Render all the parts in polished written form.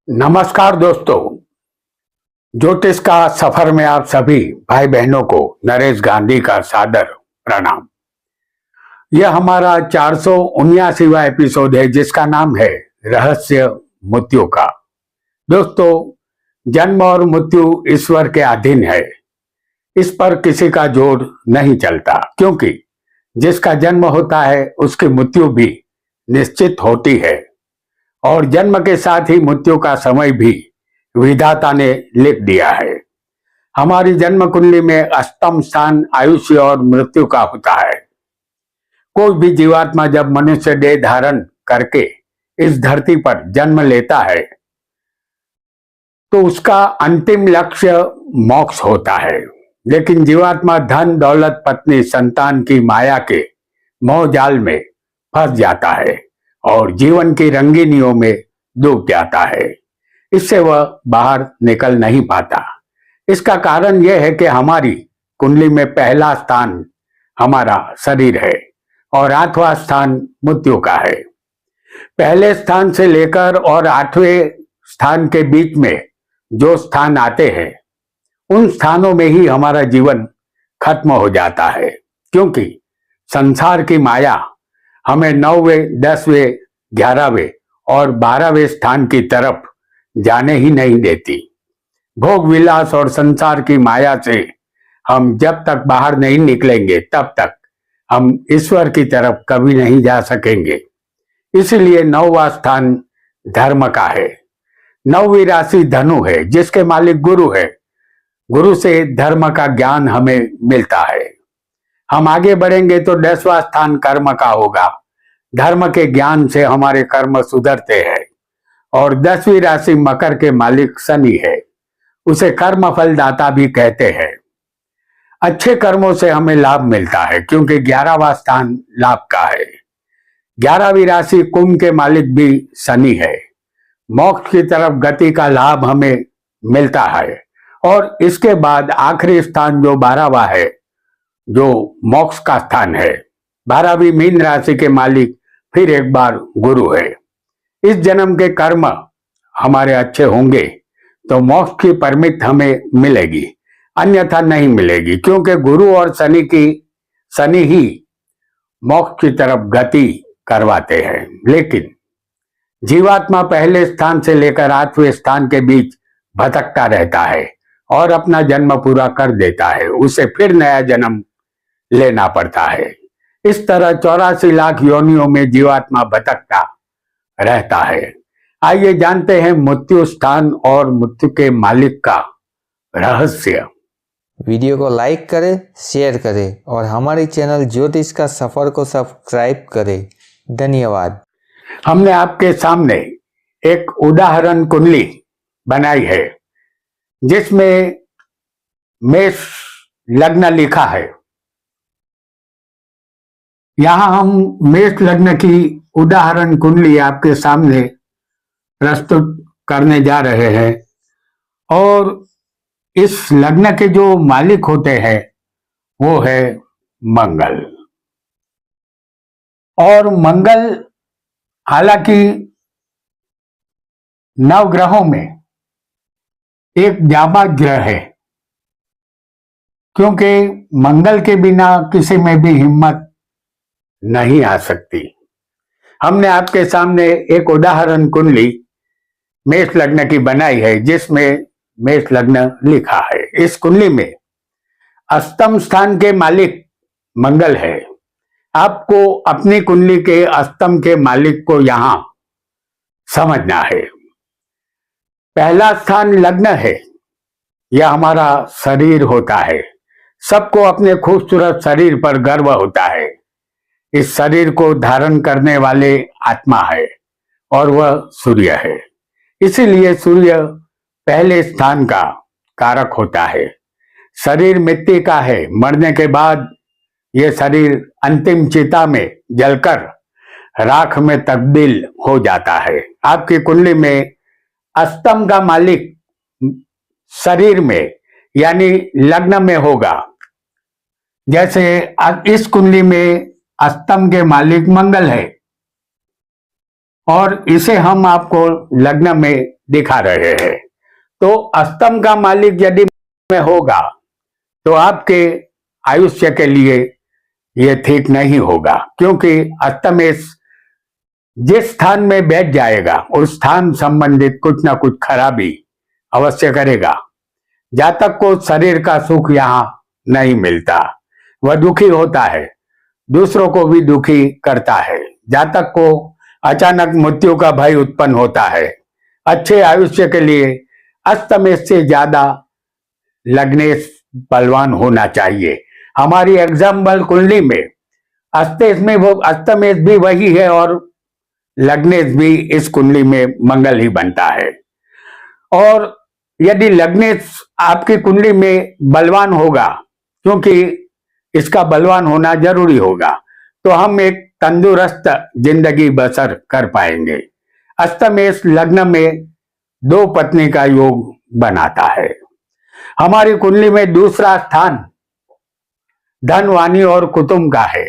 नमस्कार दोस्तों, ज्योतिष का सफर में आप सभी भाई बहनों को नरेश गांधी का सादर प्रणाम। यह हमारा 479वां एपिसोड है जिसका नाम है रहस्य मृत्यु का। दोस्तों, जन्म और मृत्यु ईश्वर के अधीन है। इस पर किसी का जोर नहीं चलता, क्योंकि जिसका जन्म होता है उसकी मृत्यु भी निश्चित होती है और जन्म के साथ ही मृत्यु का समय भी विधाता ने लिख दिया है। हमारी जन्म कुंडली में अष्टम स्थान आयुष्य और मृत्यु का होता है। कोई भी जीवात्मा जब मनुष्य देह धारण करके इस धरती पर जन्म लेता है तो उसका अंतिम लक्ष्य मोक्ष होता है। लेकिन जीवात्मा धन दौलत पत्नी संतान की माया के मोह जाल में फंस जाता है और जीवन की रंगीनियों में डूब जाता है। इससे वह बाहर निकल नहीं पाता। इसका कारण यह है कि हमारी कुंडली में पहला स्थान हमारा शरीर है और 8वां स्थान मृत्यु का है। पहले स्थान से लेकर और 8वें स्थान के बीच में जो स्थान आते हैं उन स्थानों में ही हमारा जीवन खत्म हो जाता है, क्योंकि संसार की माया हमें 9वें 10वें 11वें और 12वें स्थान की तरफ जाने ही नहीं देती। भोग विलास और संसार की माया से हम जब तक बाहर नहीं निकलेंगे तब तक हम ईश्वर की तरफ कभी नहीं जा सकेंगे। इसलिए 9वां स्थान धर्म का है। 9वीं राशि धनु है जिसके मालिक गुरु है। गुरु से धर्म का ज्ञान हमें मिलता है। हम आगे बढ़ेंगे तो 10वां स्थान कर्म का होगा। धर्म के ज्ञान से हमारे कर्म सुधरते हैं। और 10वीं राशि मकर के मालिक शनि है। उसे कर्म फल दाता भी कहते हैं। अच्छे कर्मों से हमें लाभ मिलता है, क्योंकि 11वां स्थान लाभ का है। 11वीं राशि कुंभ के मालिक भी शनि है। मोक्ष की तरफ गति का लाभ हमें मिलता है। और इसके बाद आखिरी स्थान जो 12वां है, जो मोक्ष का स्थान है, 12वीं मीन राशि के मालिक फिर एक बार गुरु है। इस जन्म के कर्म हमारे अच्छे होंगे तो मोक्ष की परमिट हमें मिलेगी, अन्यथा नहीं मिलेगी, क्योंकि गुरु और शनि ही मोक्ष की तरफ गति करवाते हैं। लेकिन जीवात्मा पहले स्थान से लेकर 8वें स्थान के बीच भटकता रहता है और अपना जन्म पूरा कर देता है। उसे फिर नया जन्म लेना पड़ता है। इस तरह 84 लाख योनियों में जीवात्मा भटकता रहता है। आइए जानते हैं मृत्यु स्थान और मृत्यु के मालिक का रहस्य। वीडियो को लाइक करें, शेयर करें और हमारे चैनल ज्योतिष का सफर को सब्सक्राइब करें। धन्यवाद। हमने आपके सामने एक उदाहरण कुंडली बनाई है जिसमें मेष लग्न लिखा है। यहां हम मेष लग्न की उदाहरण कुंडली आपके सामने प्रस्तुत करने जा रहे हैं। और इस लग्न के जो मालिक होते हैं वो है मंगल। और मंगल हालांकि नवग्रहों में एक जाबाज ग्रह है, क्योंकि मंगल के बिना किसी में भी हिम्मत नहीं आ सकती। हमने आपके सामने एक उदाहरण कुंडली मेष लग्न की बनाई है जिसमें मेष लग्न लिखा है। इस कुंडली में अष्टम स्थान के मालिक मंगल है। आपको अपनी कुंडली के अष्टम के मालिक को यहां समझना है। पहला स्थान लग्न है। यह हमारा शरीर होता है। सबको अपने खूबसूरत शरीर पर गर्व होता है। इस शरीर को धारण करने वाले आत्मा है और वह सूर्य है। इसीलिए सूर्य पहले स्थान का कारक होता है। शरीर मिट्टी का है। मरने के बाद यह शरीर अंतिम चिता में जलकर राख में तब्दील हो जाता है। आपकी कुंडली में अष्टम का मालिक शरीर में यानी लग्न में होगा। जैसे इस कुंडली में अष्टम के मालिक मंगल है और इसे हम आपको लग्न में दिखा रहे हैं। तो अष्टम का मालिक यदि में होगा तो आपके आयुष्य के लिए यह ठीक नहीं होगा, क्योंकि अष्टमेश जिस स्थान में बैठ जाएगा उस स्थान संबंधित कुछ ना कुछ खराबी अवश्य करेगा। जातक को शरीर का सुख यहाँ नहीं मिलता, वह दुखी होता है, दूसरों को भी दुखी करता है। जातक को अचानक मृत्यु का भय उत्पन्न होता है। अच्छे आयुष्य के लिए अष्टमेश से ज्यादा लग्नेश बलवान होना चाहिए। हमारी एग्जाम्पल कुंडली में अष्टमेश भी वही है और लग्नेश भी इस कुंडली में मंगल ही बनता है। और यदि लग्नेश आपकी कुंडली में बलवान होगा, क्योंकि इसका बलवान होना जरूरी होगा, तो हम एक तंदुरुस्त जिंदगी बसर कर पाएंगे। अष्टमेश लग्न में दो पत्नी का योग बनाता है। हमारी कुंडली में दूसरा स्थान धन, वाणी और कुटुंब का है।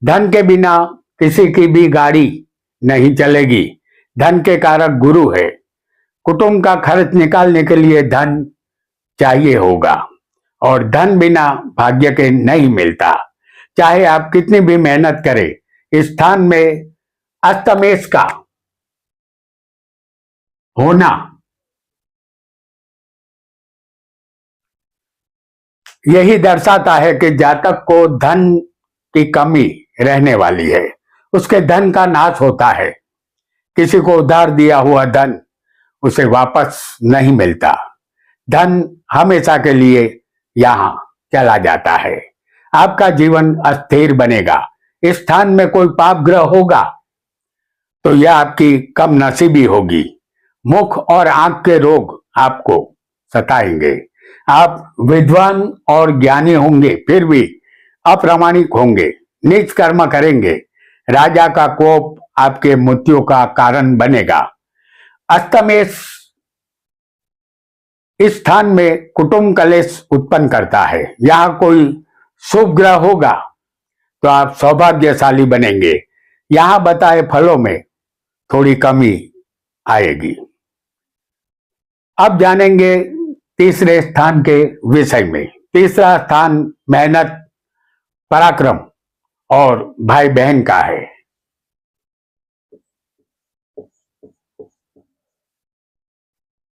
धन के बिना किसी की भी गाड़ी नहीं चलेगी। धन के कारक गुरु है। कुटुंब का खर्च निकालने के लिए धन चाहिए होगा और धन बिना भाग्य के नहीं मिलता। चाहे आप कितनी भी मेहनत करें, इस स्थान में अष्टमेश का होना यही दर्शाता है कि जातक को धन की कमी रहने वाली है, उसके धन का नाश होता है। किसी को उधार दिया हुआ धन उसे वापस नहीं मिलता। धन हमेशा के लिए यहां चला जाता है। आपका जीवन अस्थिर बनेगा। इस स्थान में कोई पाप ग्रह होगा तो यह आपकी कम नसीबी होगी। मुख और आंख के रोग आपको सताएंगे। आप विद्वान और ज्ञानी होंगे, फिर भी अप्रामाणिक होंगे, नीच कर्म करेंगे। राजा का कोप आपके मृत्यु का कारण बनेगा। अष्टमेश इस स्थान में कुटुंब कलेश उत्पन्न करता है। यहां कोई शुभ ग्रह होगा तो आप सौभाग्यशाली बनेंगे। यहां बताए फलों में थोड़ी कमी आएगी। अब जानेंगे तीसरे स्थान के विषय में। तीसरा स्थान मेहनत, पराक्रम और भाई बहन का है।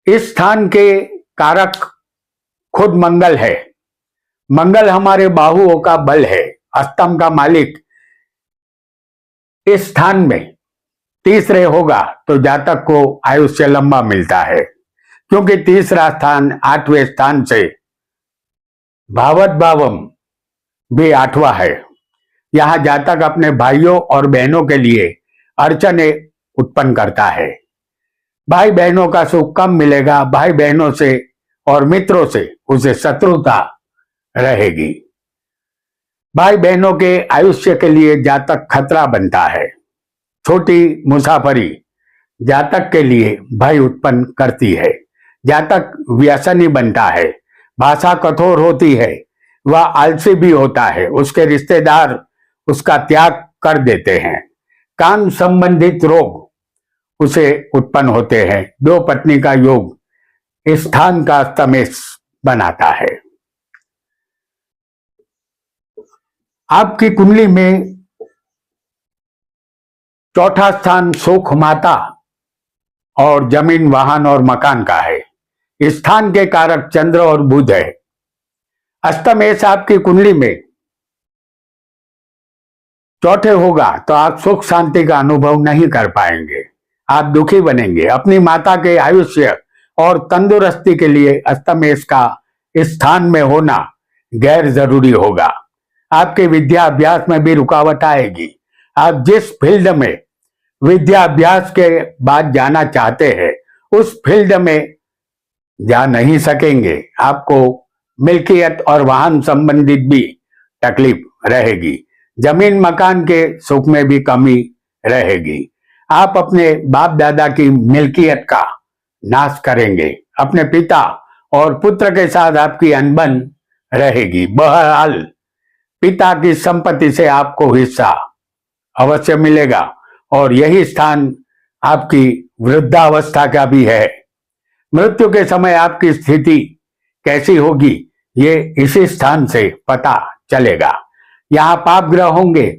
इस स्थान के कारक खुद मंगल है। मंगल हमारे बाहुओं का बल है। अष्टम का मालिक इस स्थान में तीसरे होगा तो जातक को आयुष्य लंबा मिलता है, क्योंकि तीसरा स्थान 8वें स्थान से भावत भावम भी 8वां है। यहां जातक अपने भाइयों और बहनों के लिए अड़चने उत्पन्न करता है। भाई बहनों का सुख कम मिलेगा। भाई बहनों से और मित्रों से उसे शत्रुता रहेगी। भाई बहनों के आयुष्य के लिए जातक खतरा बनता है। छोटी मुसाफरी जातक के लिए भय उत्पन्न करती है। जातक व्यसनी बनता है। भाषा कठोर होती है। वह आलसी भी होता है। उसके रिश्तेदार उसका त्याग कर देते हैं। कान संबंधित रोग उसे उत्पन्न होते हैं। दो पत्नी का योग इस स्थान का अष्टमेश बनाता है। आपकी कुंडली में चौथा स्थान सुख, माता और जमीन, वाहन और मकान का है। इस स्थान के कारक चंद्र और बुध है। अष्टमेश आपकी कुंडली में चौथे होगा तो आप सुख शांति का अनुभव नहीं कर पाएंगे। आप दुखी बनेंगे। अपनी माता के आयुष्य और तंदुरुस्ती के लिए अष्टमेश का इस स्थान में होना गैर जरूरी होगा। आपके विद्या अभ्यास में भी रुकावट आएगी। आप जिस फील्ड में विद्या अभ्यास के बाद जाना चाहते हैं उस फील्ड में जा नहीं सकेंगे। आपको मिल्कियत और वाहन संबंधित भी तकलीफ रहेगी। जमीन मकान के सुख में भी कमी रहेगी। आप अपने बाप दादा की मिल्कियत का नाश करेंगे। अपने पिता और पुत्र के साथ आपकी अनबन रहेगी। बहरहाल पिता की संपत्ति से आपको हिस्सा अवश्य मिलेगा और यही स्थान आपकी वृद्धावस्था का भी है। मृत्यु के समय आपकी स्थिति कैसी होगी ये इसी स्थान से पता चलेगा। यहाँ पाप ग्रह होंगे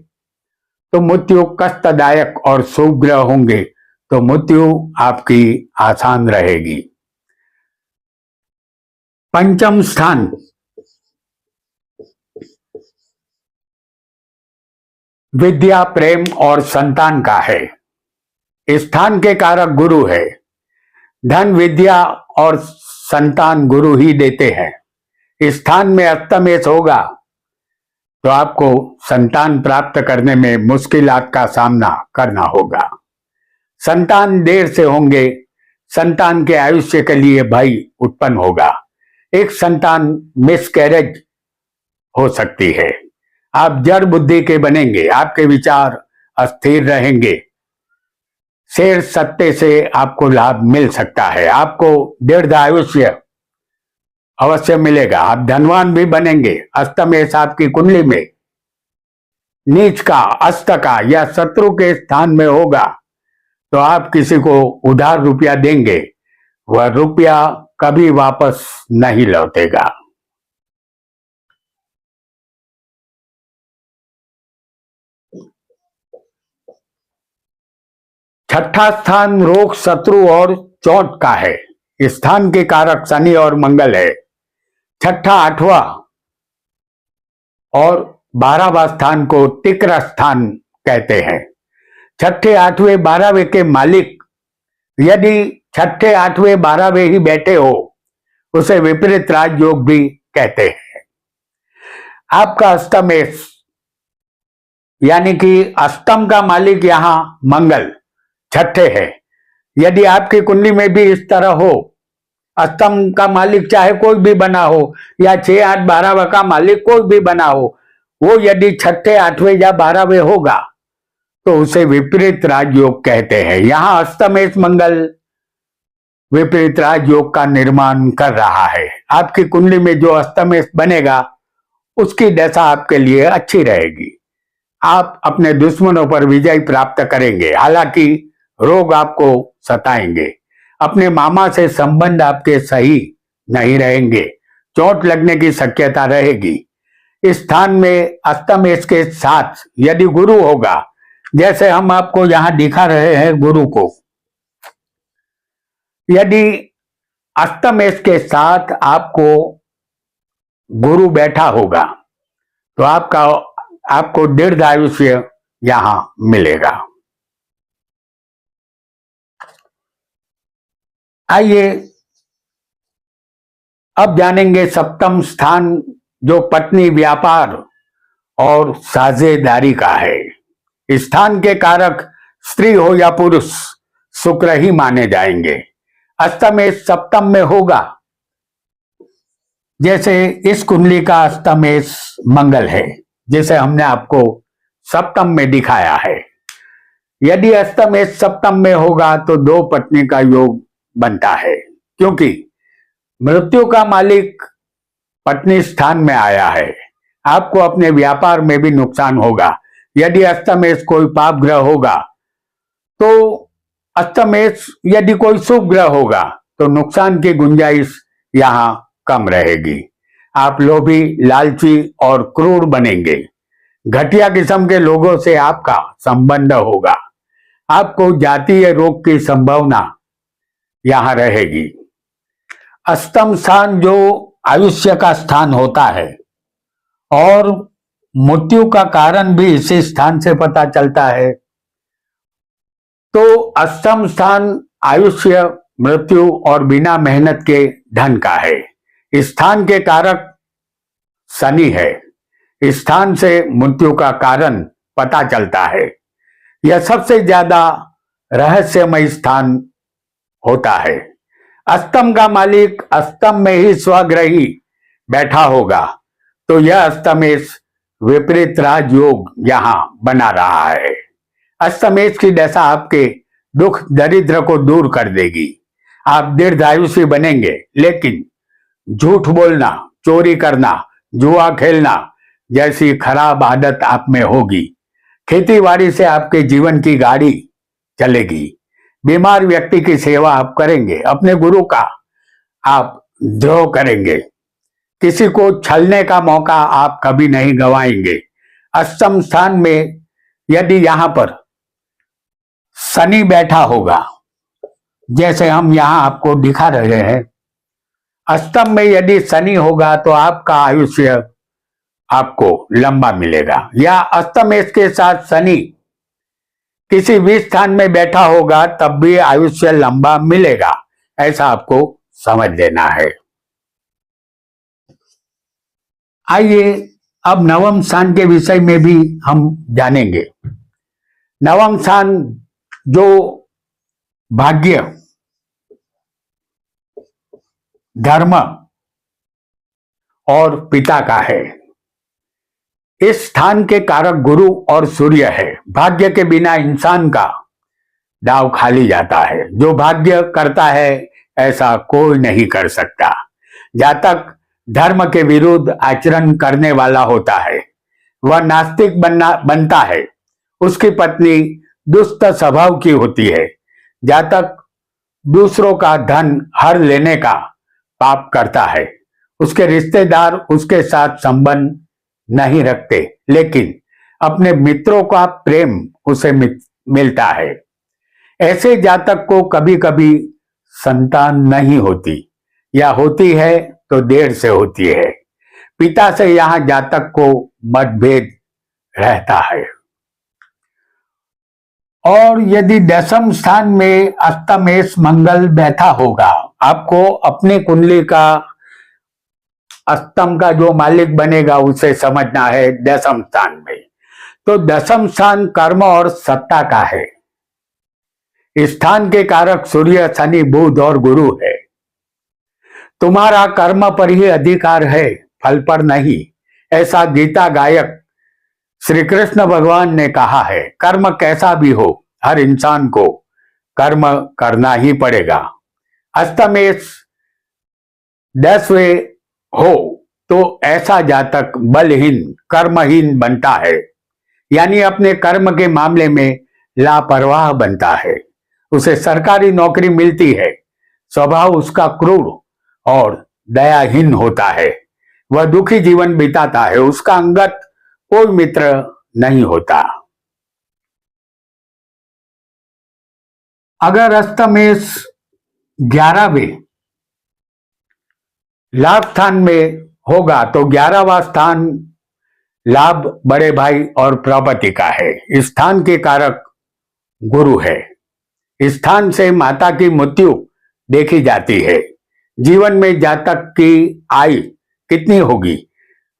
तो मृत्यु कष्टदायक और शुभ ग्रह होंगे तो मृत्यु आपकी आसान रहेगी। पंचम स्थान विद्या, प्रेम और संतान का है। स्थान के कारक गुरु है। धन, विद्या और संतान गुरु ही देते हैं। स्थान में अस्तमेश होगा तो आपको संतान प्राप्त करने में मुश्किलात का सामना करना होगा। संतान देर से होंगे, संतान के आयुष्य के लिए भय उत्पन्न होगा। एक संतान मिसकैरेज हो सकती है। आप जड़ बुद्धि के बनेंगे, आपके विचार अस्थिर रहेंगे। शेर सत्ते से आपको लाभ मिल सकता है। आपको दीर्घ आयुष्य अवश्य मिलेगा। आप धनवान भी बनेंगे। अस्तमेश आपकी कुंडली में नीच का, अस्त का या शत्रु के स्थान में होगा तो आप किसी को उधार रुपया देंगे, वह रुपया कभी वापस नहीं लौटेगा। छठा स्थान रोग, शत्रु और चोट का है। स्थान के कारक शनि और मंगल है। छठा, आठवां और 12वां स्थान को तिक्र स्थान कहते हैं। छठे, आठवें, 12वें के मालिक यदि छठे, आठवें, 12वें ही बैठे हो उसे विपरीत राजयोग भी कहते हैं। आपका अस्तमेश यानी कि अष्टम का मालिक यहां मंगल छठे है। यदि आपकी कुंडली में भी इस तरह हो, अष्टम का मालिक चाहे कोई भी बना हो या 6, 8, 12 का मालिक कोई भी बना हो, वो यदि छठे, आठवें या 12वें होगा तो उसे विपरीत राजयोग कहते हैं। यहां अस्तमेश मंगल विपरीत राजयोग का निर्माण कर रहा है। आपकी कुंडली में जो अस्तमेश बनेगा उसकी दशा आपके लिए अच्छी रहेगी। आप अपने दुश्मनों पर विजय प्राप्त करेंगे। हालांकि रोग आपको सताएंगे। अपने मामा से संबंध आपके सही नहीं रहेंगे। चोट लगने की शक्यता रहेगी। इस स्थान में अस्तमेश के साथ यदि गुरु होगा, जैसे हम आपको यहां दिखा रहे हैं गुरु को, यदि अस्तमेश के साथ आपको गुरु बैठा होगा तो आपको दीर्घ आयुष्य यहां मिलेगा। आइए अब जानेंगे सप्तम स्थान जो पत्नी, व्यापार और साझेदारी का है। स्थान के कारक स्त्री हो या पुरुष शुक्र ही माने जाएंगे। अस्तमेश सप्तम में होगा, जैसे इस कुंडली का अस्तमेश मंगल है, जैसे हमने आपको सप्तम में दिखाया है। यदि अस्तमेश सप्तम में होगा तो दो पत्नी का योग बनता है, क्योंकि मृत्यु का मालिक पत्नी स्थान में आया है। आपको अपने व्यापार में भी नुकसान होगा। यदि अस्तमेश कोई पाप ग्रह होगा तो अस्तमेश यदि कोई शुभ ग्रह होगा तो नुकसान की गुंजाइश यहां कम रहेगी। आप लोभी, लालची और क्रूर बनेंगे। घटिया किस्म के लोगों से आपका संबंध होगा। आपको जातीय रोग की संभावना यहां रहेगी। अष्टम स्थान जो आयुष्य का स्थान होता है और मृत्यु का कारण भी इसी स्थान से पता चलता है। तो अष्टम स्थान आयुष्य, मृत्यु और बिना मेहनत के धन का है। स्थान के कारक शनि है। स्थान से मृत्यु का कारण पता चलता है। यह सबसे ज्यादा रहस्यमय स्थान होता है। अष्टम का मालिक अष्टम में ही स्वग्रही बैठा होगा तो यह अष्टमेश विपरीत राजयोग यहां बना रहा है। अष्टमेश की दशा आपके दुख दरिद्र को दूर कर देगी। आप दीर्घायुषी बनेंगे, लेकिन झूठ बोलना, चोरी करना, जुआ खेलना जैसी खराब आदत आप में होगी। खेती बाड़ी से आपके जीवन की गाड़ी चलेगी। बीमार व्यक्ति की सेवा आप करेंगे, अपने गुरु का आप द्रोह करेंगे, किसी को छलने का मौका आप कभी नहीं गंवाएंगे। अष्टम स्थान में यदि यहां पर शनि बैठा होगा, जैसे हम यहां आपको दिखा रहे हैं, अष्टम में यदि शनि होगा तो आपका आयुष्य आपको लंबा मिलेगा। या अष्टम के साथ शनि किसी भी स्थान में बैठा होगा तब भी आयुष्य लंबा मिलेगा, ऐसा आपको समझ लेना है। आइए अब नवम स्थान के विषय में भी हम जानेंगे। नवम स्थान जो भाग्य, धर्म और पिता का है, इस स्थान के कारक गुरु और सूर्य है। भाग्य के बिना इंसान का दाव खाली जाता है। जो भाग्य करता है ऐसा कोई नहीं कर सकता। जातक धर्म के विरुद्ध आचरण करने वाला होता है, वह नास्तिक बनता है। उसकी पत्नी दुष्ट स्वभाव की होती है। जातक दूसरों का धन हर लेने का पाप करता है। उसके रिश्तेदार उसके साथ संबंध नहीं रखते, लेकिन अपने मित्रों का प्रेम उसे मिलता है। ऐसे जातक को कभी कभी संतान नहीं होती, या होती है तो देर से होती है। पिता से यहां जातक को मतभेद रहता है। और यदि दशम स्थान में अष्टमेश मंगल बैठा होगा, आपको अपनी कुंडली का अष्टम का जो मालिक बनेगा उसे समझना है दशम स्थान में। तो दशम स्थान कर्म और सत्ता का है। स्थान के कारक सूर्य, शनि, बुध और गुरु है। तुम्हारा कर्म पर ही अधिकार है, फल पर नहीं, ऐसा गीता गायक श्री कृष्ण भगवान ने कहा है। कर्म कैसा भी हो, हर इंसान को कर्म करना ही पड़ेगा। अष्टमेश 10वें हो तो ऐसा जातक बलहीन, कर्महीन बनता है, यानी अपने कर्म के मामले में लापरवाह बनता है। उसे सरकारी नौकरी मिलती है, स्वभाव उसका क्रूर और दयाहीन होता है। वह दुखी जीवन बिताता है, उसका अंगत कोई मित्र नहीं होता। अगर अष्टमेश 11वें लाभ स्थान में होगा तो 11वां स्थान लाभ, बड़े भाई और प्रॉपर्टी का है। इस स्थान के कारक गुरु है। इस स्थान से माता की मृत्यु देखी जाती है। जीवन में जातक की आय कितनी होगी,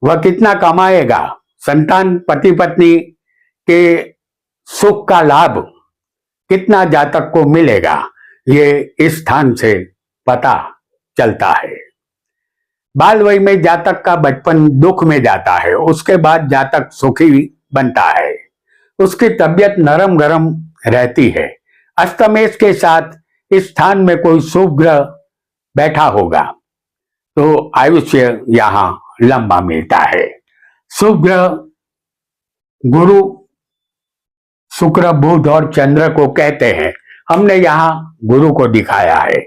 वह कितना कमाएगा, संतान, पति पत्नी के सुख का लाभ कितना जातक को मिलेगा, ये इस स्थान से पता चलता है। बाल वय में जातक का बचपन दुख में जाता है, उसके बाद जातक सुखी बनता है। उसकी तबीयत नरम गरम रहती है। अष्टमेश के साथ इस स्थान में कोई शुभ ग्रह बैठा होगा तो आयुष्य यहां लंबा मिलता है। शुभ ग्रह गुरु, शुक्र, बुध और चंद्र को कहते हैं। हमने यहां गुरु को दिखाया है।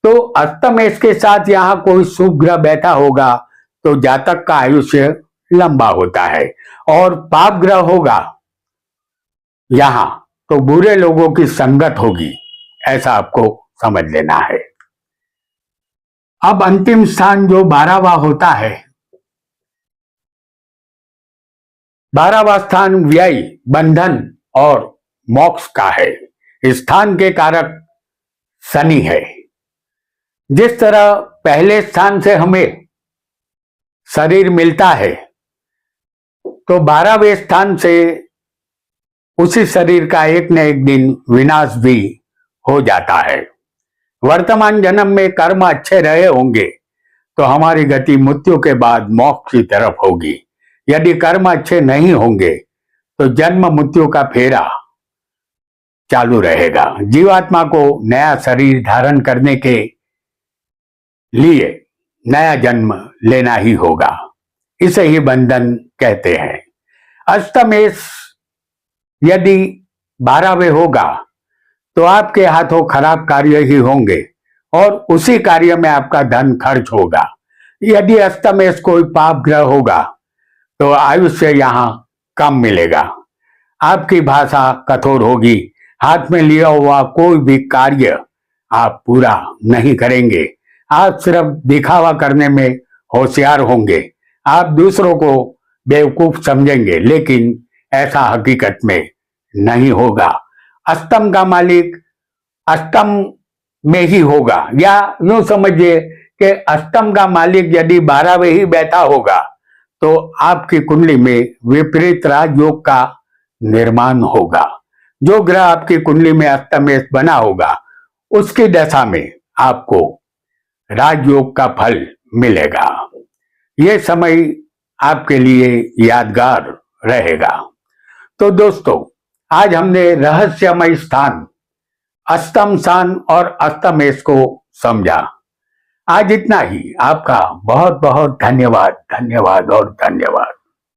तो अष्टमेश के साथ यहां कोई शुभ ग्रह बैठा होगा तो जातक का आयुष्य लंबा होता है। और पाप ग्रह होगा यहां तो बुरे लोगों की संगत होगी, ऐसा आपको समझ लेना है। अब अंतिम स्थान जो 12वां होता है, 12वां स्थान व्यय, बंधन और मोक्ष का है। इस स्थान के कारक शनि है। जिस तरह पहले स्थान से हमें शरीर मिलता है, तो 12वें स्थान से उसी शरीर का एक न एक दिन विनाश भी हो जाता है। वर्तमान जन्म में कर्म अच्छे रहे होंगे तो हमारी गति मृत्यु के बाद मोक्ष की तरफ होगी। यदि कर्म अच्छे नहीं होंगे तो जन्म मृत्यु का फेरा चालू रहेगा। जीवात्मा को नया शरीर धारण करने के लिए नया जन्म लेना ही होगा। इसे ही बंधन कहते हैं। अष्टमेश यदि 12वें होगा तो आपके हाथों खराब कार्य ही होंगे और उसी कार्य में आपका धन खर्च होगा। यदि अस्तमेष कोई पाप ग्रह होगा तो आयुष्य यहाँ कम मिलेगा। आपकी भाषा कठोर होगी। हाथ में लिया हुआ कोई भी कार्य आप पूरा नहीं करेंगे। आप सिर्फ दिखावा करने में होशियार होंगे। आप दूसरों को बेवकूफ समझेंगे, लेकिन ऐसा हकीकत में नहीं होगा। अष्टम का मालिक अष्टम में ही होगा, या यूं समझिए कि अष्टम का मालिक यदि 12वें ही बैठा होगा तो आपकी कुंडली में विपरीत राजयोग का निर्माण होगा। जो ग्रह आपकी कुंडली में अष्टमेश बना होगा उसकी दशा में आपको राजयोग का फल मिलेगा। ये समय आपके लिए यादगार रहेगा। तो दोस्तों, आज हमने रहस्यमय स्थान अष्टम स्थान और अष्टमेश को समझा। आज इतना ही। आपका बहुत बहुत धन्यवाद, धन्यवाद और धन्यवाद।